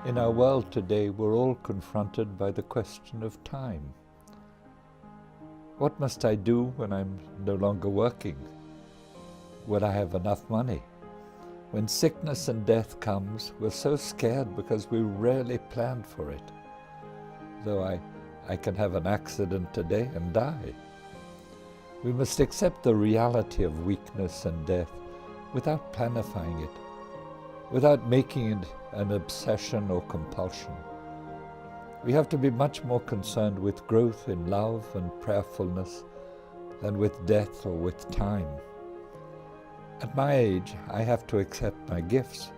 In our world today, we're all confronted by the question of time. What must I do when I'm no longer working? Will I have enough money? When sickness and death comes, we're so scared because we rarely planned for it. Though I can have an accident today and die. We must accept the reality of weakness and death without planifying it, without making it an obsession or compulsion. We have to be much more concerned with growth in love and prayerfulness than with death or with time. At my age, I have to accept my gifts,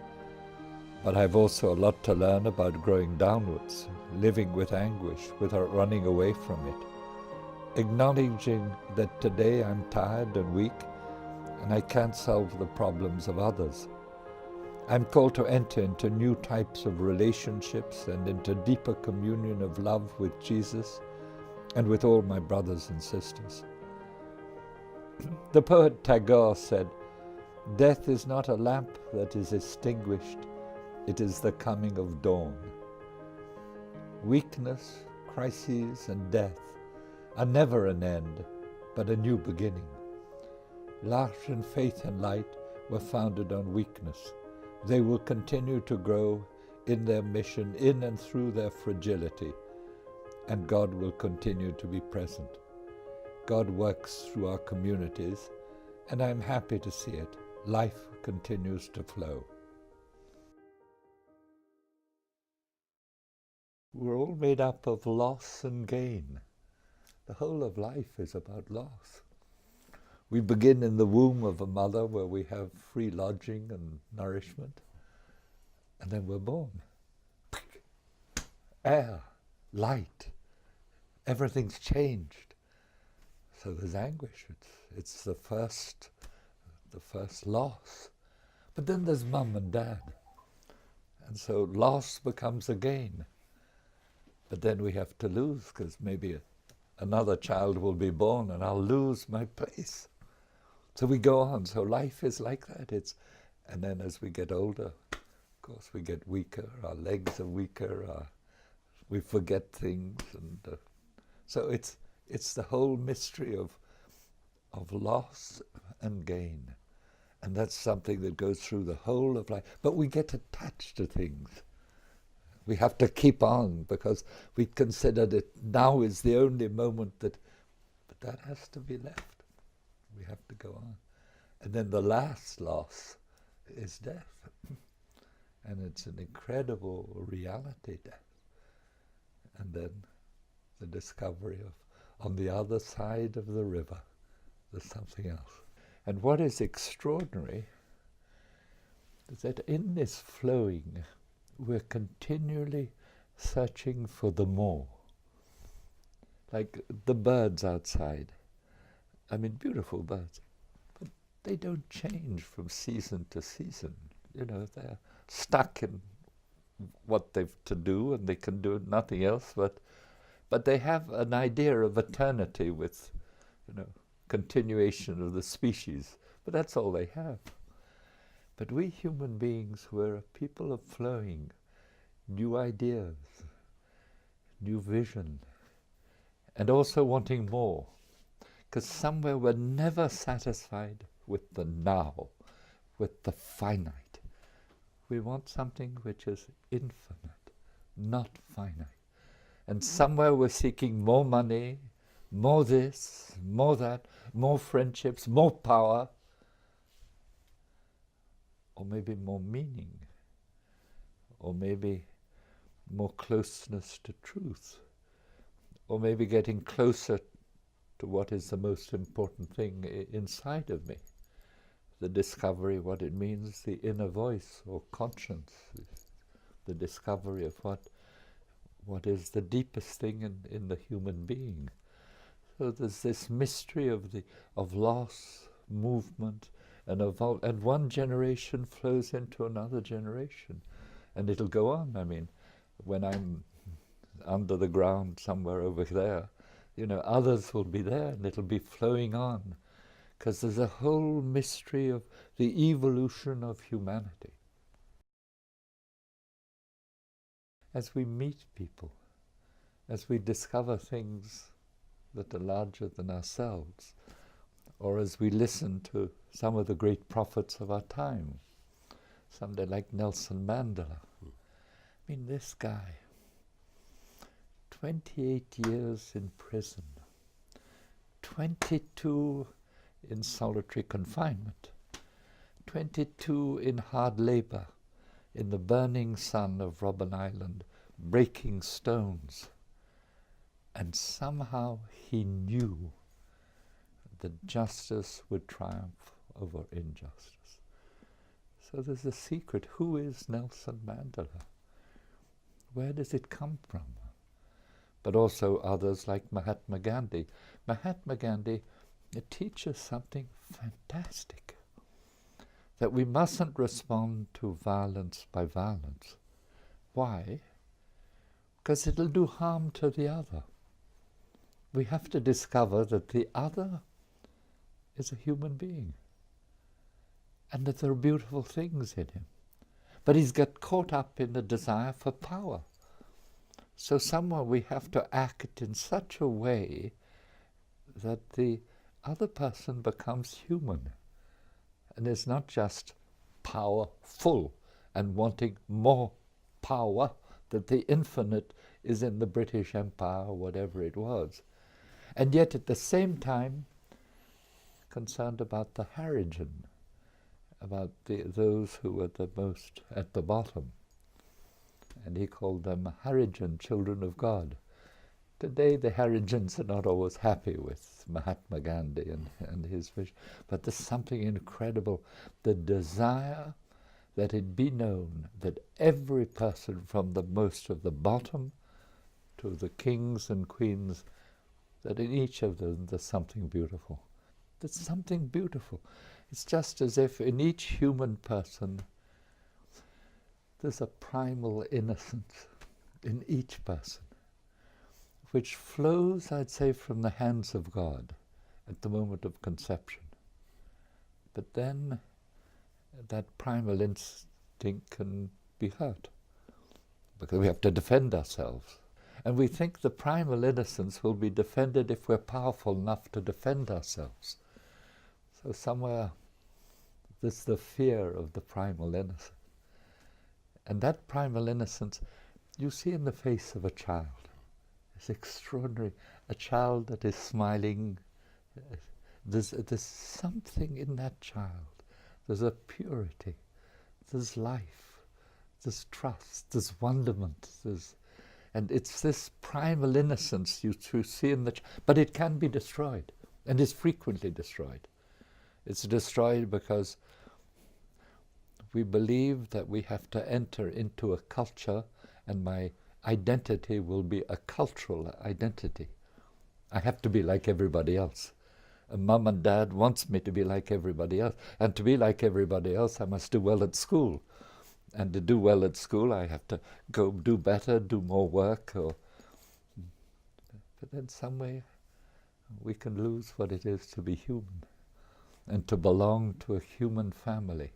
but I've also a lot to learn about growing downwards, living with anguish without running away from it, acknowledging that today I'm tired and weak and I can't solve the problems of others. I'm called to enter into new types of relationships and into deeper communion of love with Jesus and with all my brothers and sisters. The poet Tagore said, "Death is not a lamp that is extinguished, it is the coming of dawn." Weakness, crises, and death are never an end, but a new beginning. L'Arche and Faith and Light were founded on weakness. They will continue to grow in their mission, in and through their fragility, and God will continue to be present. God works through our communities, and I'm happy to see it. Life continues to flow. We're all made up of loss and gain. The whole of life is about loss. We begin in the womb of a mother where we have free lodging and nourishment, and then we're born. Air, light, everything's changed. So there's anguish. It's the first loss. But then there's mum and dad. And so loss becomes a gain. But then we have to lose because maybe another child will be born and I'll lose my place. So we go on. So life is like that. And then as we get older, of course, we get weaker. Our legs are weaker. We forget things. And so it's the whole mystery of loss and gain. And that's something that goes through the whole of life. But we get attached to things. We have to keep on because we consider that now is the only moment but that has to be left. We have to go on. And then the last loss is death. And it's an incredible reality, death. And then the discovery of, on the other side of the river, there's something else. And what is extraordinary is that in this flowing, we're continually searching for the more. Like the birds outside. I mean, beautiful birds, but they don't change from season to season. You know, they're stuck in what they've to do and they can do nothing else, but they have an idea of eternity with, continuation of the species, but that's all they have. But we human beings, we're a people of flowing, new ideas, new vision, and also wanting more. Because somewhere we're never satisfied with the now, with the finite. We want something which is infinite, not finite. And somewhere we're seeking more money, more this, more that, more friendships, more power, or maybe more meaning, or maybe more closeness to truth, or maybe getting closer to what is the most important thing inside of me, the discovery what it means, the inner voice or conscience, the discovery of what is the deepest thing in the human being. So there's this mystery of loss, movement, and one generation flows into another generation, and it'll go on. I mean, when I'm under the ground somewhere over there, others will be there, and it'll be flowing on, because there's a whole mystery of the evolution of humanity. as we meet people, as we discover things that are larger than ourselves, or as we listen to some of the great prophets of our time, somebody like Nelson Mandela. I mean, this guy, 28 years in prison, 22 in solitary confinement, 22 in hard labor, in the burning sun of Robben Island, breaking stones. And somehow he knew that justice would triumph over injustice. So there's a secret. Who is Nelson Mandela? Where does it come from? But also others like Mahatma Gandhi. Mahatma Gandhi, it teaches something fantastic, that we mustn't respond to violence by violence. Why? Because it'll do harm to the other. We have to discover that the other is a human being, and that there are beautiful things in him. But he's got caught up in the desire for power. So somewhere we have to act in such a way that the other person becomes human, and is not just powerful and wanting more power, that the infinite is in the British Empire or whatever it was. And yet at the same time concerned about the Harijin, about those who were the most at the bottom. And he called them Harijin, children of God. Today the Harijins are not always happy with Mahatma Gandhi and his vision, but there's something incredible, the desire that it be known that every person from the most of the bottom to the kings and queens, that in each of them there's something beautiful. There's something beautiful. It's just as if in each human person there's a primal innocence in each person, which flows, I'd say, from the hands of God at the moment of conception. But then that primal instinct can be hurt, because we have to defend ourselves. And we think the primal innocence will be defended if we're powerful enough to defend ourselves. So somewhere there's the fear of the primal innocence. And that primal innocence you see in the face of a child. It's extraordinary. A child that is smiling, there's something in that child. There's a purity, there's life, there's trust, there's wonderment, and it's this primal innocence you see in the but it can be destroyed, and is frequently destroyed. It's destroyed because we believe that we have to enter into a culture, and my identity will be a cultural identity. I have to be like everybody else. And Mum and Dad wants me to be like everybody else. And to be like everybody else, I must do well at school. And to do well at school, I have to go do better, do more work. But then some way we can lose what it is to be human and to belong to a human family.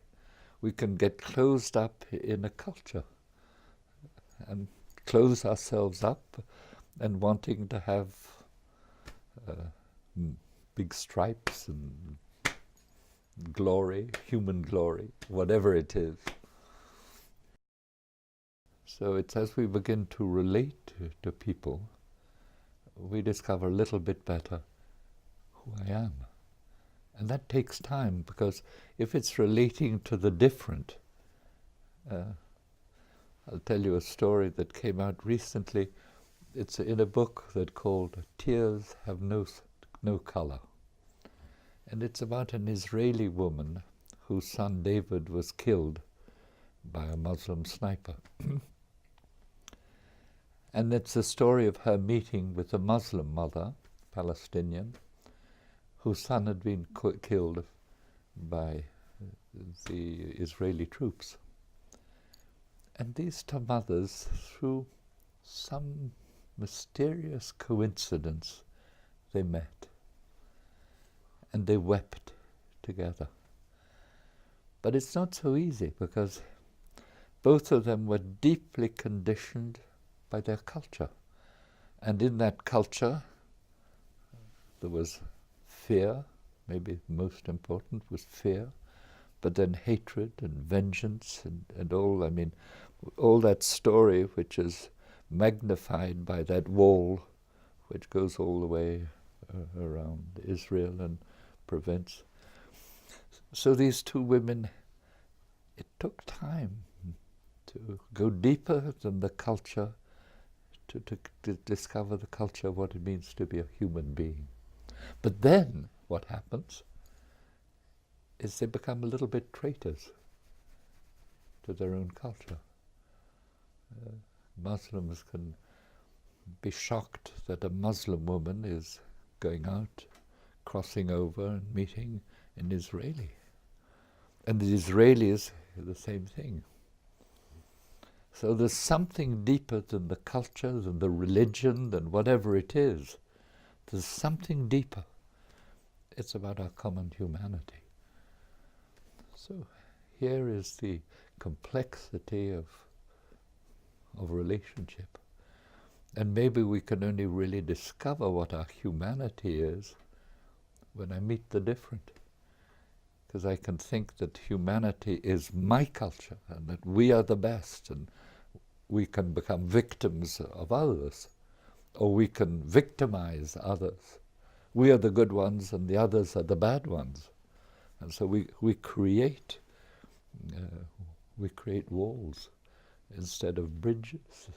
We can get closed up in a culture and close ourselves up and wanting to have big stripes and glory, human glory, whatever it is. So it's as we begin to relate to people, we discover a little bit better who I am. And that takes time, because if it's relating to the different, I'll tell you a story that came out recently. It's in a book that called Tears Have No Color. And it's about an Israeli woman whose son David was killed by a Muslim sniper. And it's the story of her meeting with a Muslim mother, Palestinian, whose son had been killed by the Israeli troops. And these two mothers, through some mysterious coincidence, they met. And they wept together. But it's not so easy, because both of them were deeply conditioned by their culture. And in that culture, there was fear, maybe most important was fear, but then hatred and vengeance and all, I mean, all that story which is magnified by that wall which goes all the way around Israel and prevents. So these two women, it took time to go deeper than the culture, to discover the culture of what it means to be a human being. But then what happens is they become a little bit traitors to their own culture. Muslims can be shocked that a Muslim woman is going out, crossing over and meeting an Israeli. And the Israelis are the same thing. So there's something deeper than the culture, than the religion, than whatever it is. There's something deeper. It's about our common humanity. So here is the complexity of relationship. And maybe we can only really discover what our humanity is when I meet the different. Because I can think that humanity is my culture and that we are the best and we can become victims of others, or we can victimize others. We are the good ones and the others are the bad ones. And so we create walls instead of bridges.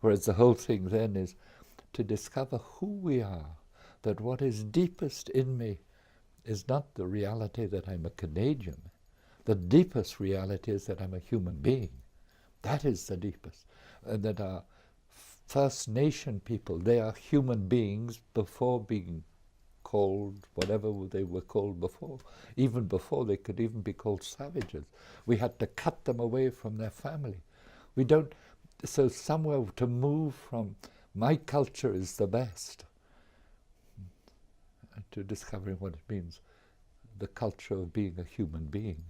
Whereas the whole thing then is to discover who we are, that what is deepest in me is not the reality that I'm a Canadian. The deepest reality is that I'm a human being. That is the deepest. And that our First Nation people, they are human beings before being called whatever they were called before. Even before they could even be called savages. We had to cut them away from their family. We don't, so somewhere to move from my culture is the best to discovering what it means, the culture of being a human being,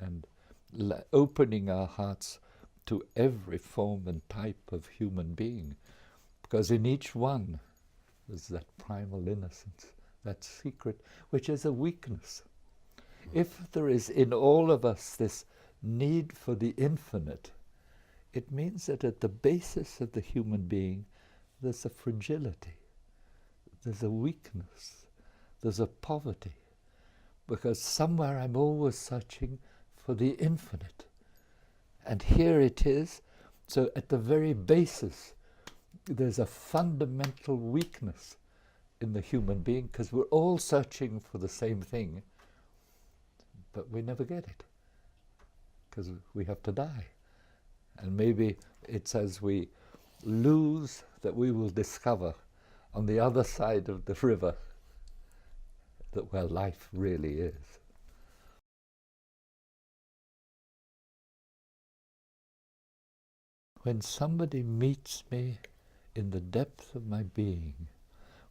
and opening our hearts to every form and type of human being, because in each one there's that primal innocence, that secret, which is a weakness. If there is in all of us this need for the infinite, it means that at the basis of the human being there's a fragility, there's a weakness, there's a poverty, because somewhere I'm always searching for the infinite. And here it is, so at the very basis there's a fundamental weakness in the human being, because we're all searching for the same thing, but we never get it, because we have to die. And maybe it's as we lose that we will discover on the other side of the river that where life really is. When somebody meets me in the depth of my being,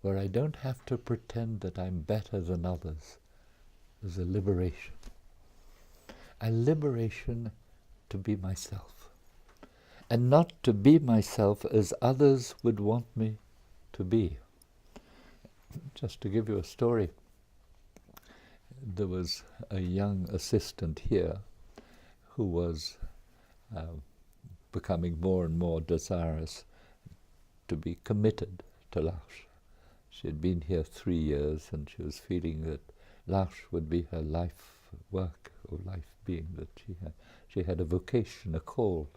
where I don't have to pretend that I'm better than others, there's a liberation. A liberation to be myself, and not to be myself as others would want me to be. Just to give you a story, there was a young assistant here who was becoming more and more desirous to be committed to L'Arche. She had been here 3 years and she was feeling that L'Arche would be her life work or life being, that she had a vocation, a call.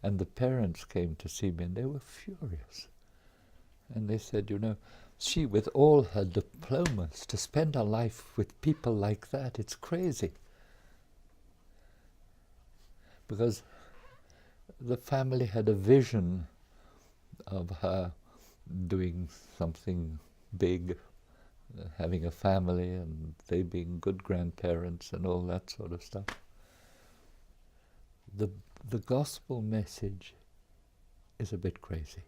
And the parents came to see me and they were furious. And they said, you know, she with all her diplomas, to spend her life with people like that, it's crazy. Because the family had a vision of her doing something big, having a family and they being good grandparents and all that sort of stuff. The gospel message is a bit crazy.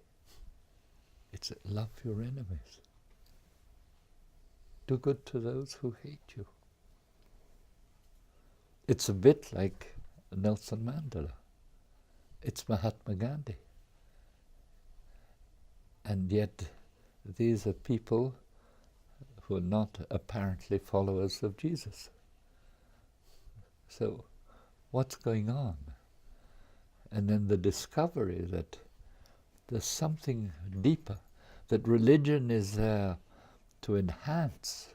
It's love your enemies. Do good to those who hate you. It's a bit like Nelson Mandela. It's Mahatma Gandhi. And yet these are people who are not apparently followers of Jesus. So what's going on? And then the discovery that there's something deeper, that religion is there to enhance,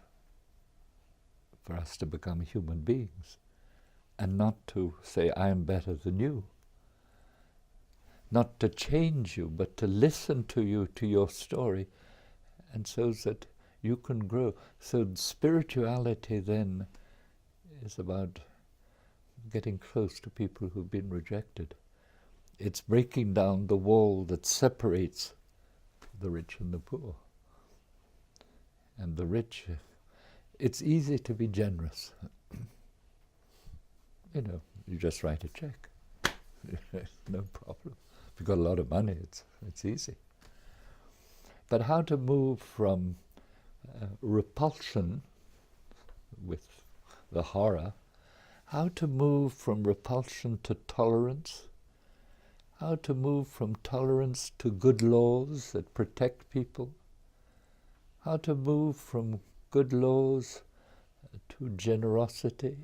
for us to become human beings, and not to say, I am better than you. Not to change you, but to listen to you, to your story, and so that you can grow. So spirituality then is about getting close to people who've been rejected. It's breaking down the wall that separates the rich and the poor. And the rich, it's easy to be generous. You just write a check. No problem. If you've got a lot of money, it's easy. But how to move from repulsion with the horror, how to move from repulsion to tolerance, how to move from tolerance to good laws that protect people, how to move from good laws to generosity,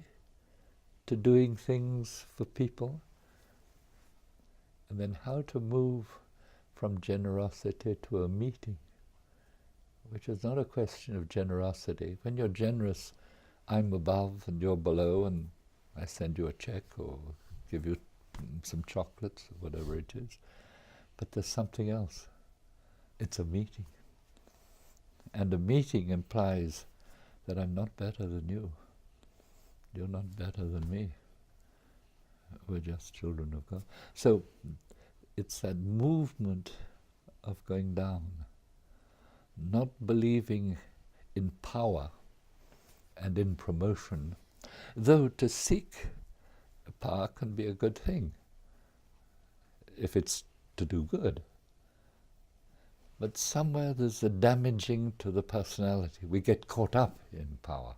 to doing things for people, and then how to move from generosity to a meeting, which is not a question of generosity. When you're generous, I'm above and you're below, and I send you a check or give you some chocolates or whatever it is. But there's something else. It's a meeting. And a meeting implies that I'm not better than you. You're not better than me. We're just children of God. So it's that movement of going down, not believing in power and in promotion, though to seek power can be a good thing if it's to do good. But somewhere there's a damaging to the personality. We get caught up in power.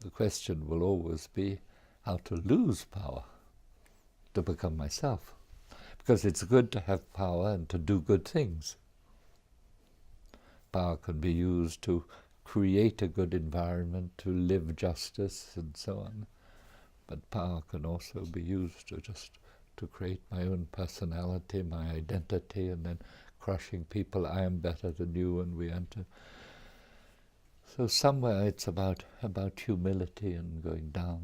The question will always be how to lose power, to become myself. Because it's good to have power and to do good things. Power can be used to create a good environment, to live justice and so on. But power can also be used to create my own personality, my identity, and then crushing people. I am better than you, and we enter. So somewhere it's about humility and going down.